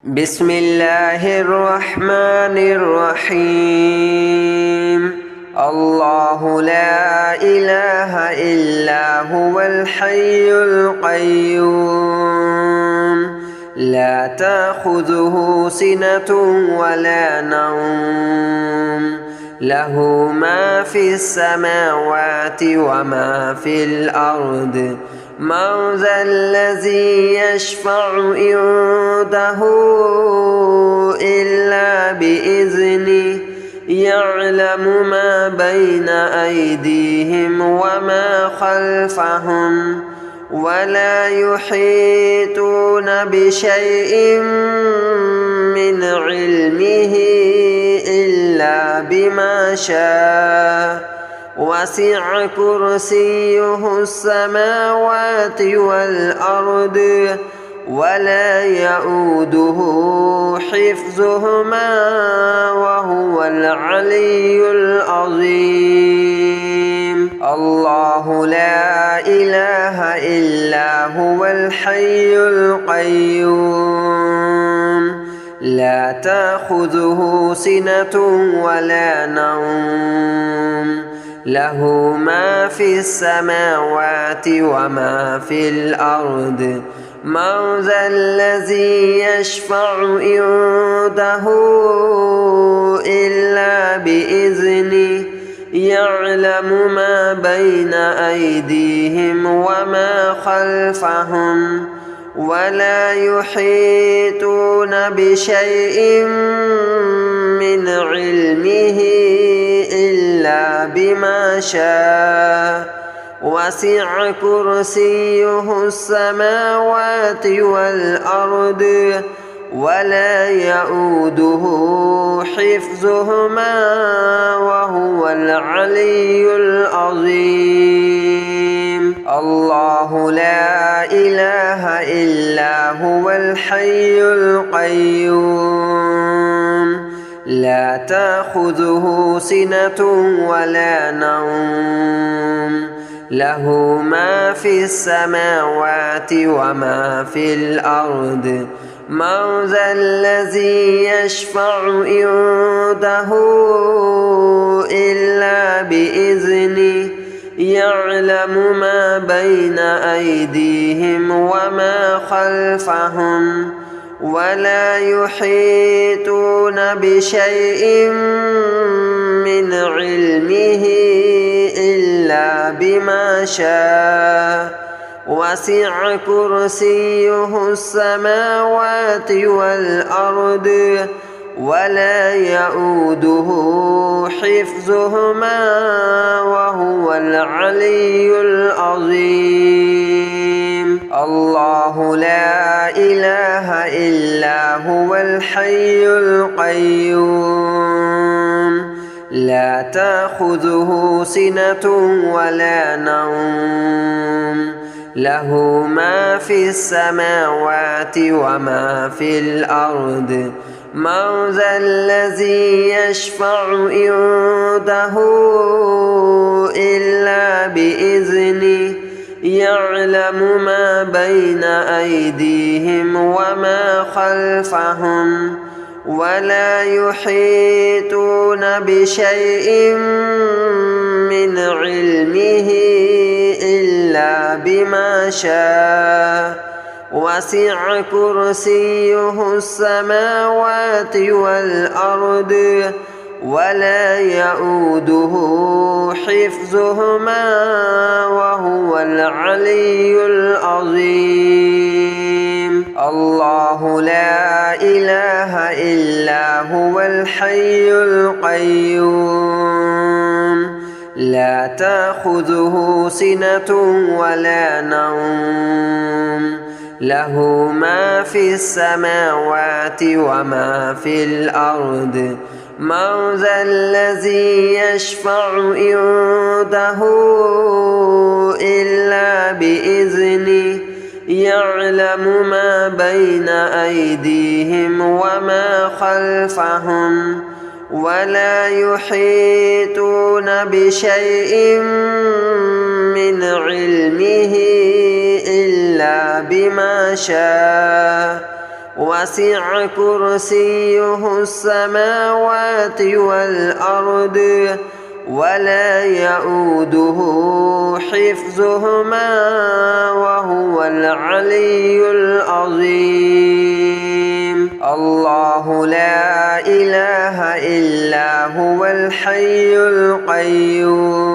بسم الله الرحمن الرحيم الله لا إله إلا هو الحي القيوم لا تأخذه سنة ولا نوم له ما في السماوات وما في الأرض من ذا الذي يشفع عنده إلا بإذنه يعلم ما بين أيديهم وما خلفهم ولا يحيطون بشيء من علمه إلا بما شاء وسع كرسيه السماوات والأرض ولا يؤوده حفظهما وهو العلي العظيم الله لا إله إلا هو الحي القيوم لا تأخذه سنة ولا نوم له ما في السماوات وما في الأرض من ذا الذي يشفع عنده إلا بإذنه يعلم ما بين أيديهم وما خلفهم ولا يحيطون بشيء من علمه إلا بما شاء وسع كرسيه السماوات والأرض ولا يؤوده حفظهما وهو العلي العظيم الله لا إله إلا هو الحي القيوم لا تأخذه سنة ولا نوم له ما في السماوات وما في الأرض من ذا الذي يشفع عنده إلا بإذنه يعلم ما بين أيديهم وما خلفهم ولا يحيطون بشيء من علمه إلا بما شاء وسع كرسيه السماوات والأرض ولا يؤوده حفظهما وهو العلي العظيم الله لا إله إلا هو الحي القيوم لا تأخذه سنة ولا نوم له ما في السماوات وما في الأرض من ذا الذي يشفع عنده إلا بإذنه يعلم ما بين أيديهم وما خلفهم ولا يحيطون بشيء من علمه إلا بما شاء وسع كرسيه السماوات والأرض ولا يؤوده حفظهما وهو العلي العظيم الله لا إله إلا هو الحي القيوم لا تأخذه سنة ولا نوم له ما في السماوات وما في الأرض من ذا الذي يشفع عنده إلا بإذنه يعلم ما بين أيديهم وما خلفهم ولا يحيطون بشيء من علمه إلا بما شاء وسع كرسيه السماوات والأرض ولا يؤوده حفظهما وهو العلي العظيم. الله لا إله إلا هو الحي القيوم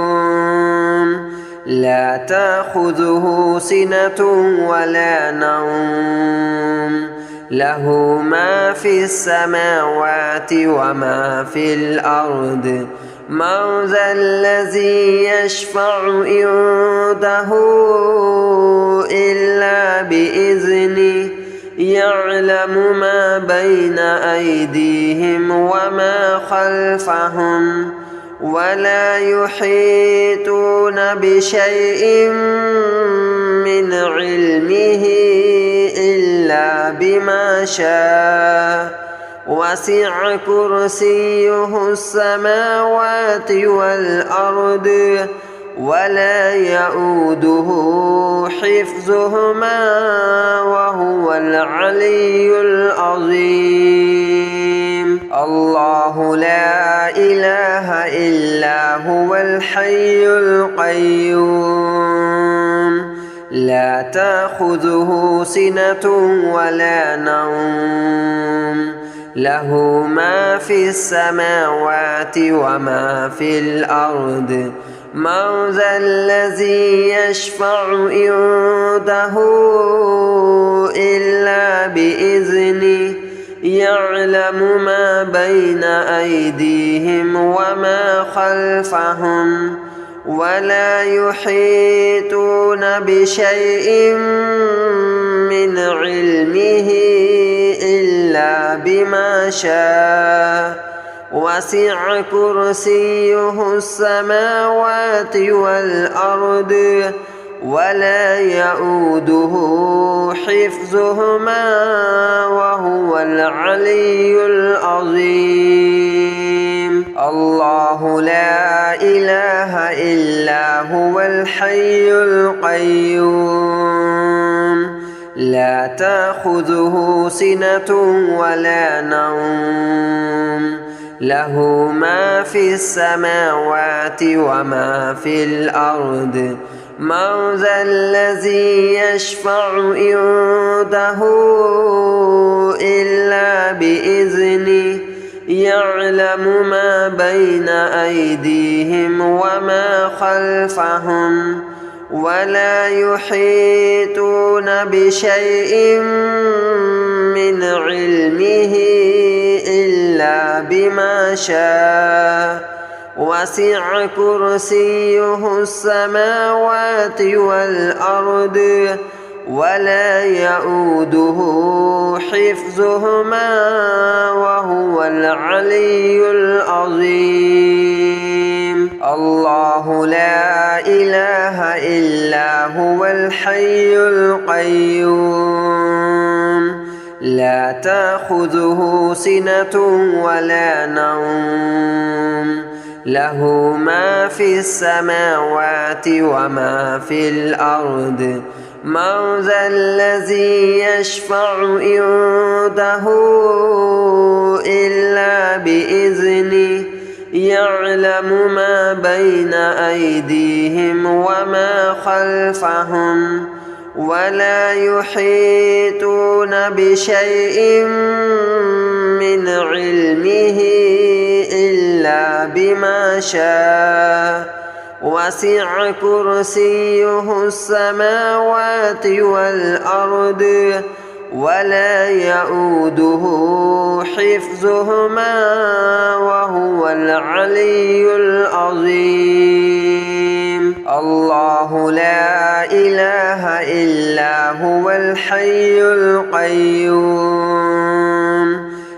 لا تأخذه سنة ولا نوم له ما في السماوات وما في الأرض. من ذا الذي يشفع عنده إلا بإذنه يعلم ما بين أيديهم وما خلفهم ولا يحيطون بشيء من علمه إلا بما شاء. وسع كرسيه السماوات والأرض ولا يؤوده حفظهما وهو العلي العظيم. الله لا إله إلا هو الحي القيوم لا تأخذه سنة ولا نوم له ما في السماوات وما في الأرض. من ذا الذي يشفع عنده إلا بإذنه يعلم ما بين أيديهم وما خلفهم ولا يحيطون بشيء من علمه إلا بما شاء. وسع كرسيه السماوات والأرض ولا يؤوده حفظهما وهو العلي العظيم. الله لا إله إلا هو الحي القيوم لا تأخذه سنة ولا نوم له ما في السماوات وما في الأرض. من ذا الذي يشفع عنده إلا بإذنه يعلم ما بين أيديهم وما خلفهم ولا يحيطون بشيء من علمه إلا بما شاء. وسع كرسيه السماوات والأرض ولا يؤوده حفظهما وهو العلي العظيم. الله لا إله إلا هو الحي القيوم لا تأخذه سنة ولا نوم له ما في السماوات وما في الأرض. من ذا الذي يشفع عنده إلا بإذنه يعلم ما بين أيديهم وما خلفهم ولا يحيطون بشيء من علمه إلا بما شاء. وسع كرسيه السماوات والأرض ولا يؤوده حفظهما وهو العلي العظيم. الله لا إله إلا هو الحي القيوم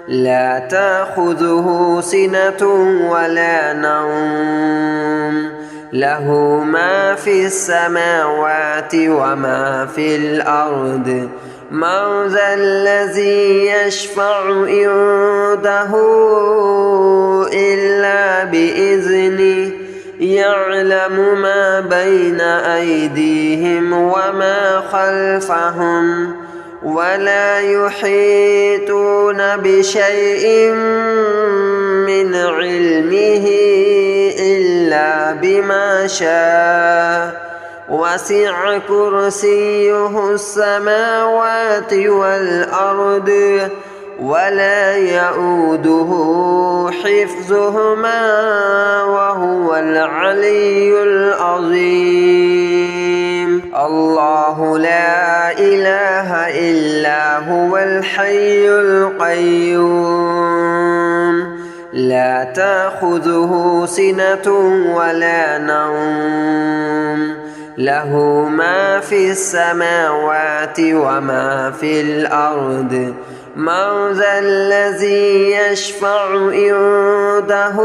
لا تأخذه سنة ولا نوم له ما في السماوات وما في الأرض. من ذا الذي يشفع عنده إلا بإذنه يعلم ما بين أيديهم وما خلفهم ولا يحيطون بشيء من علمه إلا بما شاء وسع كرسيه السماوات والأرض ولا يؤوده حفظهما وهو العلي العظيم. الله لا إله إلا هو الحي القيوم لا تأخذه سنة ولا نوم له ما في السماوات وما في الأرض من ذا الذي يشفع عنده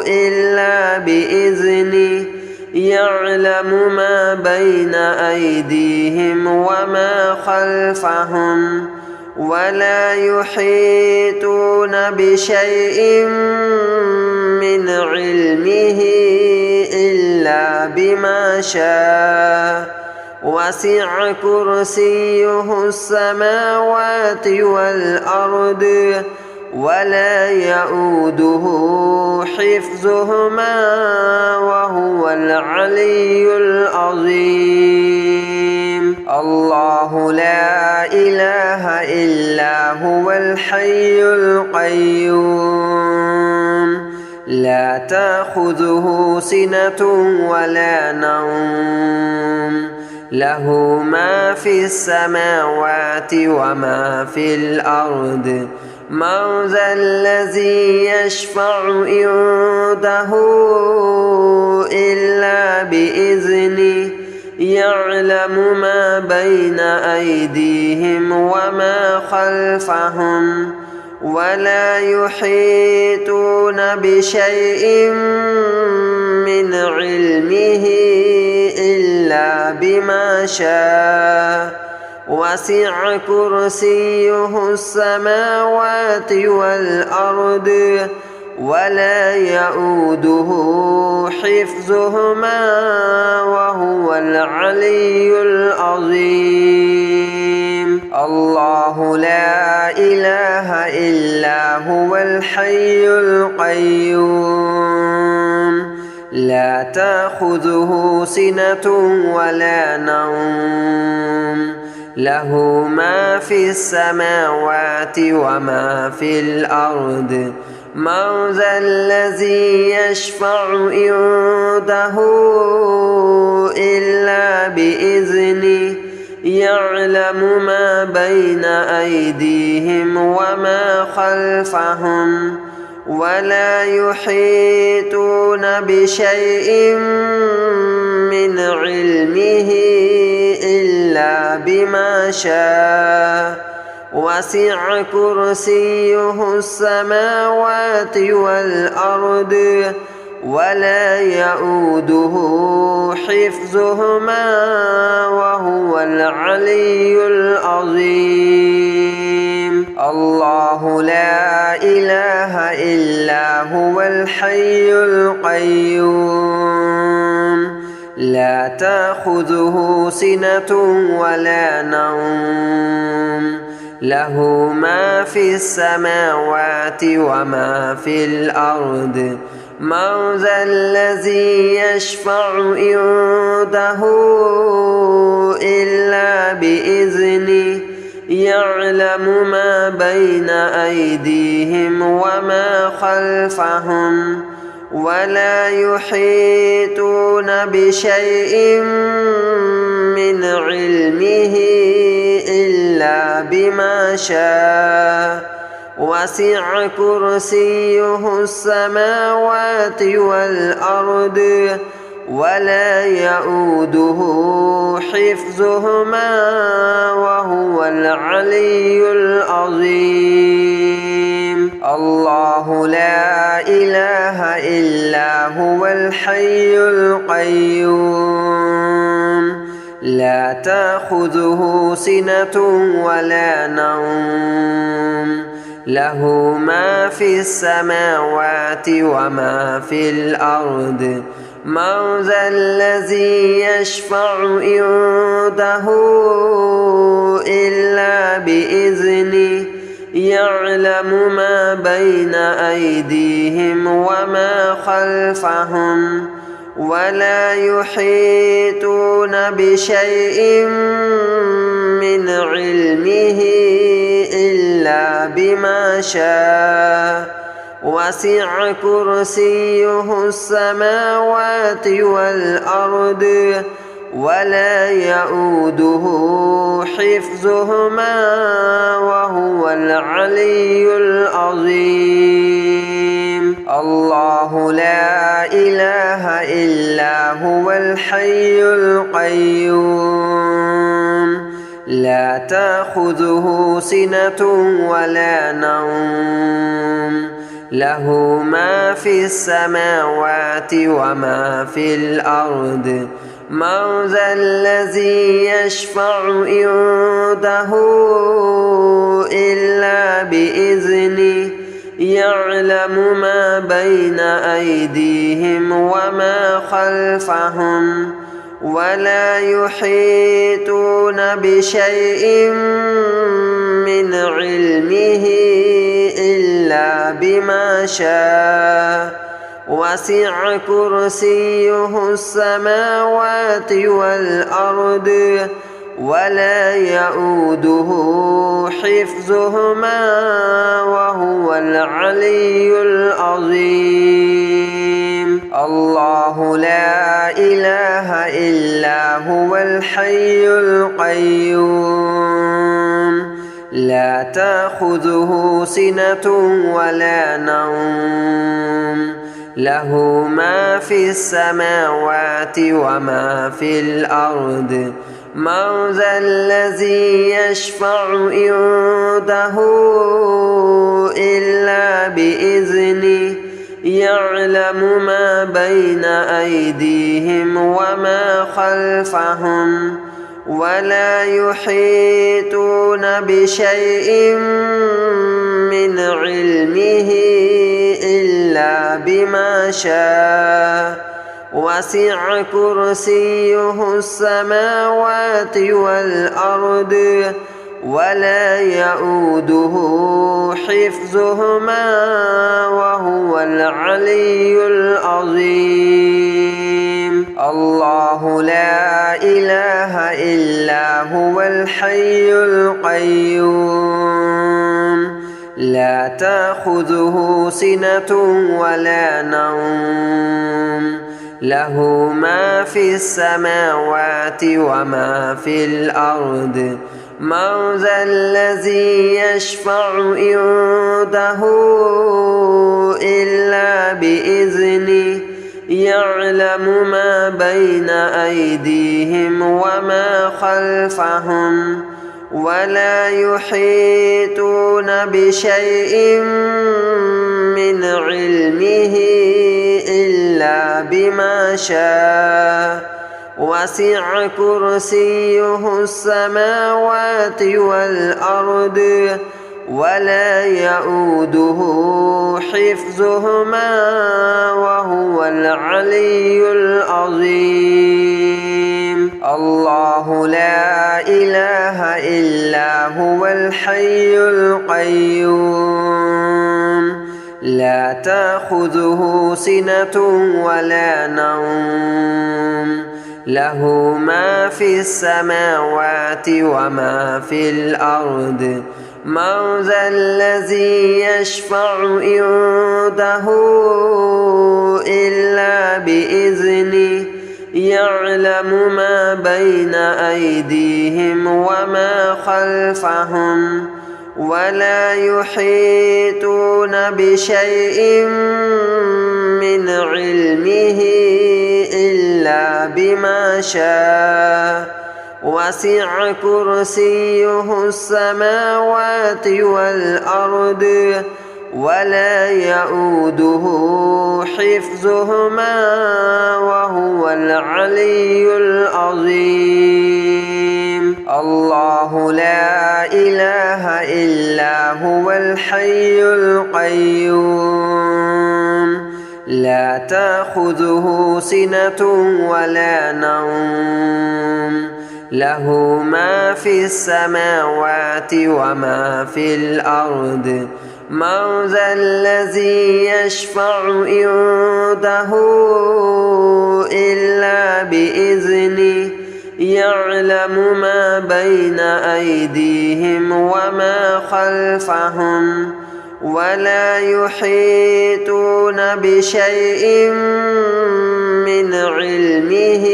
إلا بإذنه يعلم ما بين أيديهم وما خلفهم ولا يحيطون بشيء من علمه إلا بما شاء وسع كرسيه السماوات والأرض ولا يؤوده حفظهما وهو العلي العظيم. الله لا إله إلا هو الحي القيوم لا تأخذه سنة ولا نوم له ما في السماوات وما في الأرض من ذا الذي يشفع عنده إلا بإذنه يعلم ما بين أيديهم وما خلفهم ولا يحيطون بشيء من علمه إلا بما شاء وسع كرسيه السماوات والأرض ولا يؤوده حفظهما وهو العلي العظيم. الله لا إله إلا هو الحي القيوم لا تأخذه سنة ولا نوم له ما في السماوات وما في الأرض من ذا الذي يشفع عنده إلا بإذنه يعلم ما بين أيديهم وما خلفهم ولا يحيطون بشيء من علمه إلا بما شاء وسع كرسيه السماوات والأرض ولا يؤوده حفظهما وهو العلي العظيم. الله لا إله إلا هو الحي القيوم لا تأخذه سنة ولا نوم له ما في السماوات وما في الأرض من ذا الذي يشفع عنده إلا بإذنه يعلم ما بين أيديهم وما خلفهم ولا يحيطون بشيء من علمه إلا بما شاء وسع كرسيه السماوات والأرض ولا يؤوده حفظهما وهو العلي العظيم. الله لا إله إلا هو الحي القيوم لا تأخذه سنة ولا نوم له ما في السماوات وما في الأرض من ذا الذي يشفع عنده إلا بإذنه يعلم ما بين أيديهم وما خلفهم ولا يحيطون بشيء من علمه إلا بما شاء وسع كرسيه السماوات والأرض ولا يؤوده حفظهما وهو العلي العظيم. الله لا إله إلا هو الحي القيوم لا تأخذه سنة ولا نوم له ما في السماوات وما في الأرض من ذا الذي يشفع عنده إلا بإذنه يعلم ما بين أيديهم وما خلفهم ولا يحيطون بشيء من علمه إلا بما شاء وسع كرسيه السماوات والأرض ولا يؤوده حفظهما وهو العلي العظيم. الله لا إله إلا هو الحي القيوم لا تأخذه سنة ولا نوم له ما في السماوات وما في الأرض من ذا الذي يشفع عنده إلا بإذنه يعلم ما بين أيديهم وما خلفهم ولا يحيطون بشيء من علمه إلا بما شاء وسع كرسيه السماوات والأرض ولا يؤوده حفظهما وهو العلي العظيم. الله لا إله إلا هو الحي القيوم لا تأخذه سنة ولا نوم له ما في السماوات وما في الأرض من ذا الذي يشفع عنده إلا بإذنه يعلم ما بين أيديهم وما خلفهم ولا يحيطون بشيء من علمه إلا بما شاء وسع كرسيه السماوات والأرض ولا يؤوده حفظهما وهو العلي العظيم. الله لا إله إلا هو الحي القيوم لا تأخذه سنة ولا نوم له ما في السماوات وما في الأرض من ذا الذي يشفع عنده إلا بإذنه يعلم ما بين أيديهم وما خلفهم ولا يحيطون بشيء من علمه إلا بما شاء وسع كرسيه السماوات والأرض ولا يؤوده حفظهما وهو العلي العظيم. الله لا إله إلا هو الحي القيوم لا تأخذه سنة ولا نوم له ما في السماوات وما في الأرض من ذا الذي يشفع عنده إلا بإذنه يعلم ما بين أيديهم وما خلفهم ولا يحيطون بشيء من علمه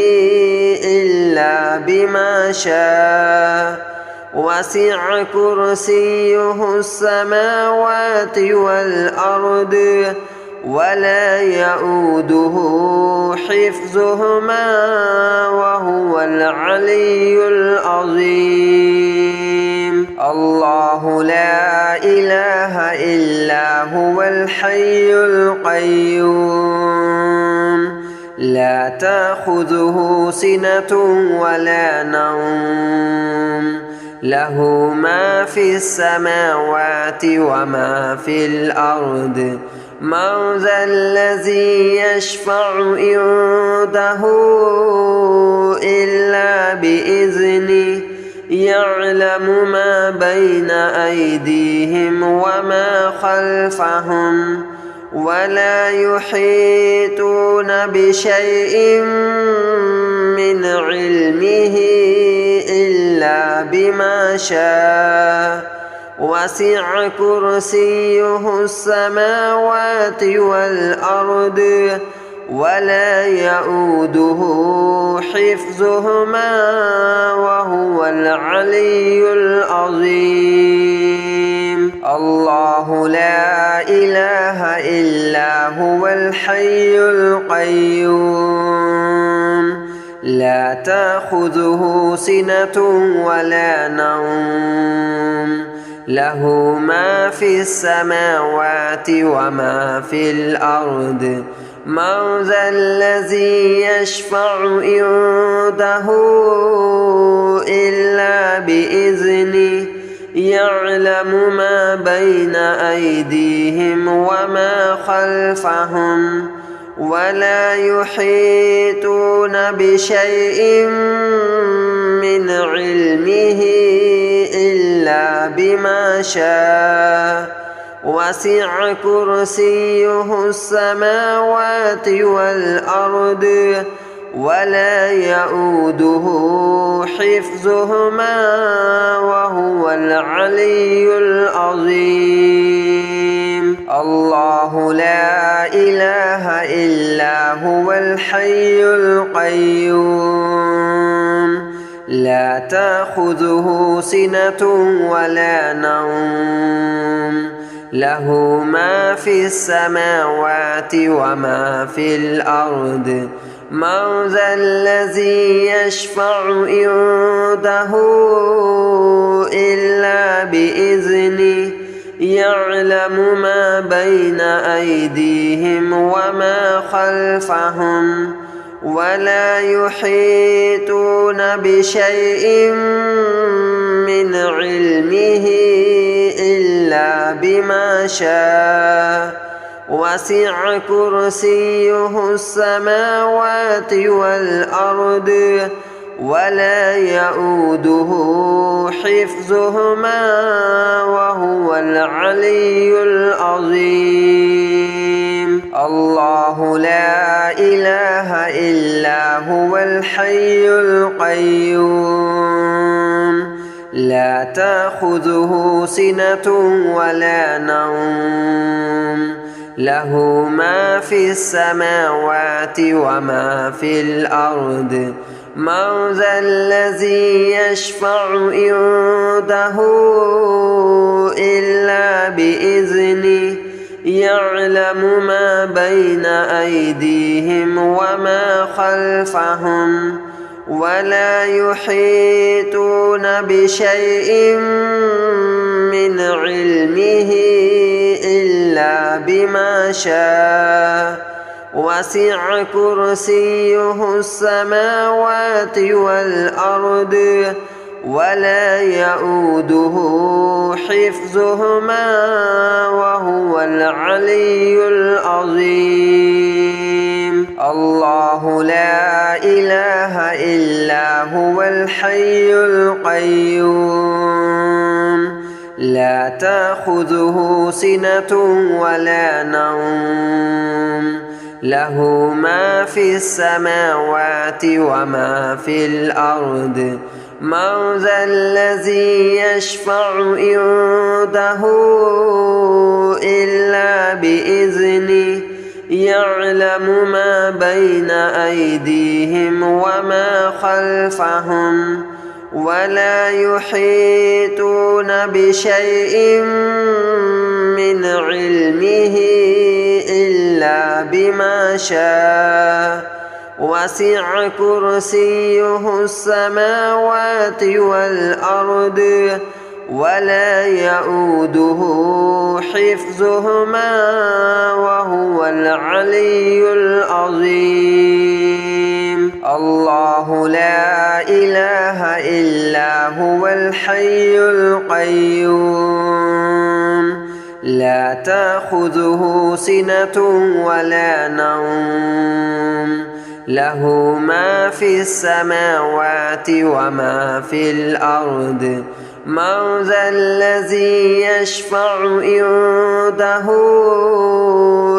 إلا بما شاء وسع كرسيه السماوات والأرض ولا يؤوده حفظهما وهو العلي العظيم الله لا إله إلا هو الحي القيوم لا تأخذه سنة ولا نوم له ما في السماوات وما في الأرض من ذا الذي يشفع عنده إلا بإذنه يعلم ما بين أيديهم وما خلفهم ولا يحيطون بشيء من علمه إلا بما شاء وسع كرسيه السماوات والأرض ولا يؤوده حفظهما وهو العلي العظيم الله لا إله إلا هو الحي القيوم لا تأخذه سنة ولا نوم له ما في السماوات وما في الأرض من ذا الذي يشفع عنده إلا بإذنه يعلم ما بين أيديهم وما خلفهم ولا يحيطون بشيء من علمه إلا بما شاء وسع كرسيه السماوات والأرض ولا يؤوده حفظهما وهو العلي العظيم الله لا إله إلا هو الحي القيوم لا تأخذه سنة ولا نوم له ما في السماوات وما في الأرض من ذا الذي يشفع عنده إلا بإذنه يعلم ما بين أيديهم وما خلفهم ولا يحيطون بشيء من علمه إلا بما شاء وسع كرسيه السماوات والأرض ولا يؤوده حفظهما وهو العلي العظيم الله لا إله إلا هو الحي القيوم لا تأخذه سنة ولا نوم له ما في السماوات وما في الأرض من ذا الذي يشفع عنده إلا بإذنه يعلم ما بين أيديهم وما خلفهم ولا يحيطون بشيء من علمه إلا بما شاء وسع كرسيه السماوات والأرض ولا يؤوده حفظهما وهو العلي العظيم تأخذه سنة ولا نوم له ما في السماوات وما في الأرض من ذا الذي يشفع عنده إلا بإذنه يعلم ما بين أيديهم وما خلفهم ولا يحيطون بشيء من علمه إلا بما شاء وسع كرسيه السماوات والأرض ولا يؤوده حفظهما وهو العلي العظيم الله لا إله إلا هو الحي القيوم لا تأخذه سنة ولا نوم له ما في السماوات وما في الأرض من ذا الذي يشفع عنده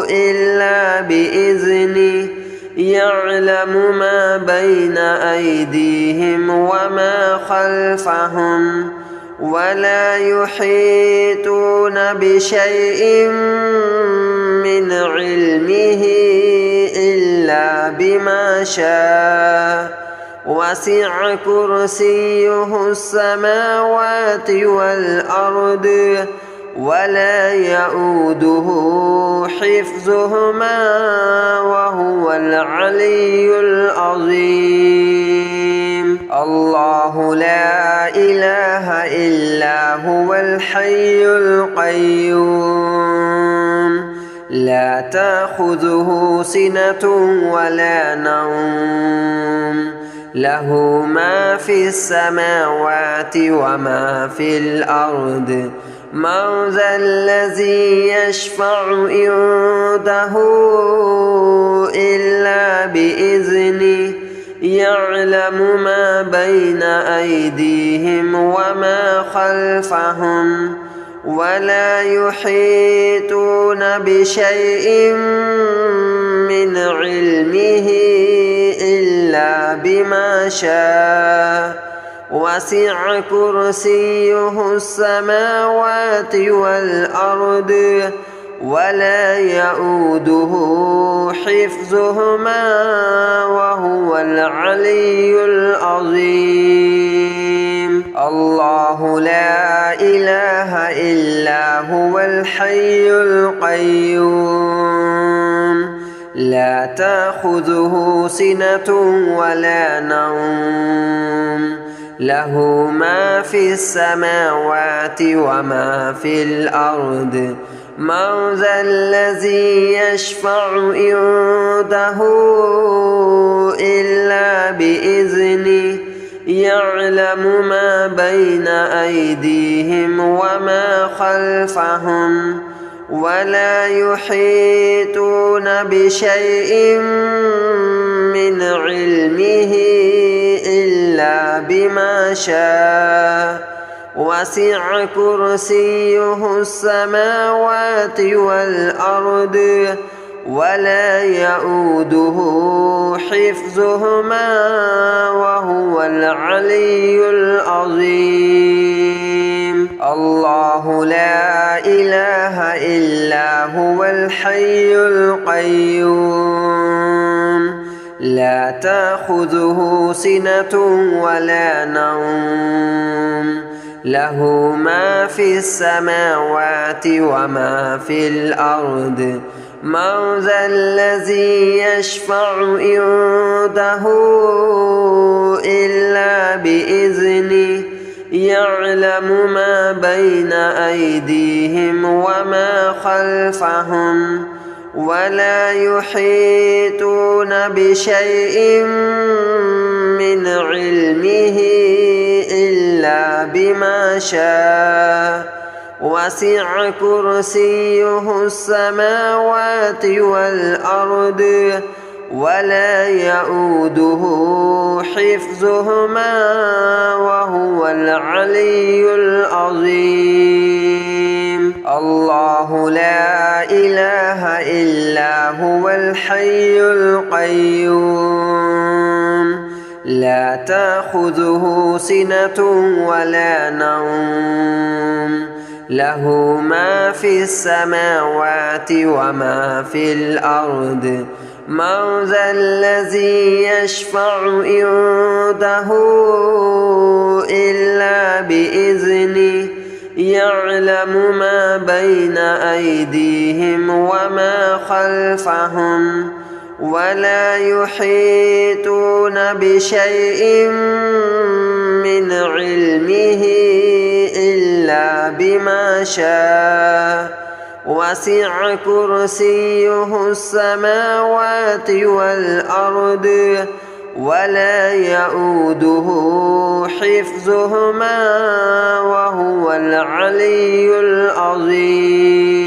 إلا بإذنه يعلم ما بين أيديهم وما خلفهم ولا يحيطون بشيء من علمه إلا بما شاء وسع كرسيه السماوات والأرض ولا يؤوده حفظهما وهو العلي العظيم الله لا إله إلا هو الحي القيوم لا تأخذه سنة ولا نوم له ما في السماوات وما في الأرض من ذا الذي يشفع عنده إلا بإذنه يعلم ما بين أيديهم وما خلفهم ولا يحيطون بشيء من علمه إلا بما شاء وسع كرسيه السماوات والأرض ولا يؤوده حفظهما وهو العلي العظيم الله لا إله إلا هو الحي القيوم لا تأخذه سنة ولا نوم له ما في السماوات وما في الأرض من ذا الذي يشفع عنده إلا بإذنه يعلم ما بين أيديهم وما خلفهم ولا يحيطون بشيء من علمه إلا بما شاء وسع كرسيه السماوات والأرض ولا يؤوده حفظهما وهو العلي العظيم الله لا إله إلا هو الحي القيوم لا تأخذه سنة ولا نوم له ما في السماوات وما في الأرض من ذا الذي يشفع عنده إلا بإذنه يعلم ما بين أيديهم وما خلفهم ولا يحيطون بشيء من علمه إلا بما شاء وسع كرسيه السماوات والأرض ولا يؤوده حفظهما وهو العلي العظيم الله لا إله إلا هو الحي القيوم لا تأخذه سنة ولا نوم له ما في السماوات وما في الأرض من ذا الذي يشفع عنده إلا بإذنه يعلم ما بين أيديهم وما خلفهم ولا يحيطون بشيء من علمه إلا بما شاء وسع كرسيه السماوات والأرض ولا يؤوده حفظهما وهو العلي العظيم.